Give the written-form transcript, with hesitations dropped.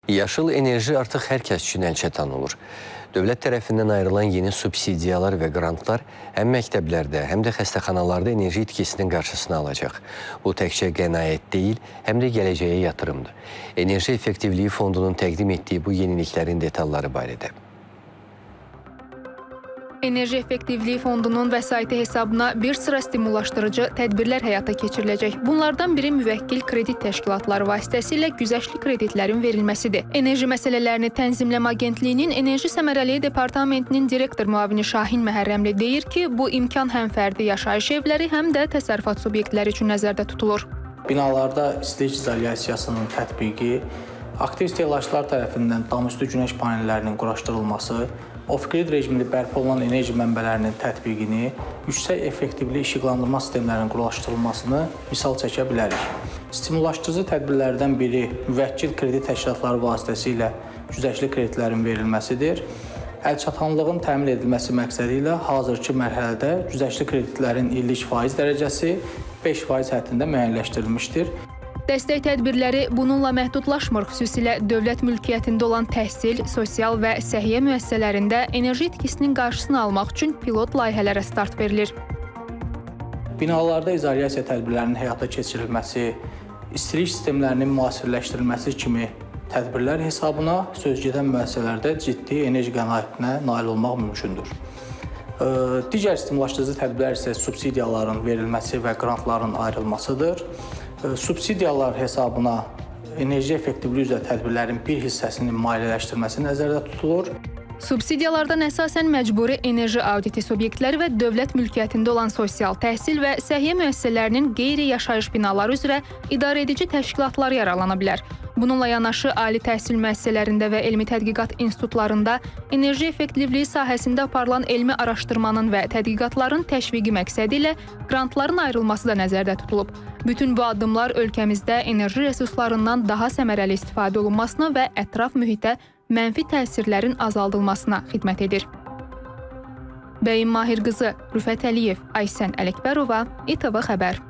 Yaşıl enerji artıq hər kəs üçün əlçatan olur. Dövlət tərəfindən ayrılan yeni subsidiyalar və qrantlar həm məktəblərdə, həm də xəstəxanalarda enerji itkisinin qarşısını alacaq. Bu təkcə qənaət deyil, həm də gələcəyə yatırımdır. Enerji Effektivliyi Fondunun təqdim etdiyi bu yeniliklərin detalları barədə. Enerji Effektivliyi Fondunun vəsaiti hesabına bir sıra stimullaşdırıcı tədbirlər həyata keçiriləcək. Bunlardan biri müvəkkil kredit təşkilatları vasitəsilə güzəştli kreditlərin verilməsidir. Enerji məsələlərini tənzimləmə agentliyinin Enerji Səmərəliyi Departamentinin direktor müavini Şahin Məhərrəmli deyir ki, bu imkan həm fərdi yaşayış evləri, həm də təsərrüfat subyektləri üçün nəzərdə tutulur. Binalarda istilik izolyasiyasının tətbiqi, aktiv istehlakçılar tərəfindən damüstü günəş panellərinin quraşdırılması, off-grid rejimli bərpa olunan enerji mənbələrinin tətbiqini, yüksək effektivli işıqlandırma sistemlərinin quraşdırılmasını misal çəkə bilərik. Stimullaşdırıcı tədbirlərdən biri müvəkkil kredit təşkilatları vasitəsilə güzəştli kreditlərin verilməsidir. Əlçatanlığın təmin edilməsi məqsədi ilə hazırki mərhələdə güzəştli kreditlərin illik faiz dərəcəsi 5% həddində müəyyənləşdirilmişdir. Dəstək tədbirləri bununla məhdudlaşmır, xüsusilə dövlət mülkiyyətində olan təhsil, sosial və səhiyyə müəssisələrində enerji itkisinin qarşısını almaq üçün pilot layihələrə start verilir. Binalarda izolyasiya tədbirlərinin həyata keçirilməsi, istilik sistemlərinin müasirləşdirilməsi kimi tədbirlər hesabına sözgedən müəssisələrdə ciddi enerji qənaətinə nail olmaq mümkündür. Digər stimullaşdırıcı tədbirlər isə subsidiyaların verilməsi və qrantların ayrılmasıdır. Subsidiyalar hesabına enerji effektivliyi üzrə tədbirlərin bir hissəsinin maliyyələşdirməsi nəzərdə tutulur. Subsidiyalardan əsasən məcburi enerji auditi subyektləri və dövlət mülkiyyətində olan sosial, təhsil və səhiyyə müəssisələrinin qeyri-yaşayış binaları üzrə idarəedici təşkilatlar yararlana bilər. Bununla yanaşı, ali təhsil müəssisələrində və elmi tədqiqat institutlarında enerji effektivliyi sahəsində aparılan elmi araşdırmanın və tədqiqatların təşviqi məqsədi ilə qrantların ayrılması da nəzərdə tutulub. Bütün bu addımlar ölkəmizdə enerji resurslarından daha səmərəli istifadə olunmasına və ətraf mühitə mənfi təsirlərin azaldılmasına xidmət edir. Bəyim Mahir qızı, Rüfət Əliyev, Aysən Ələkbərova, İTV Xəbər.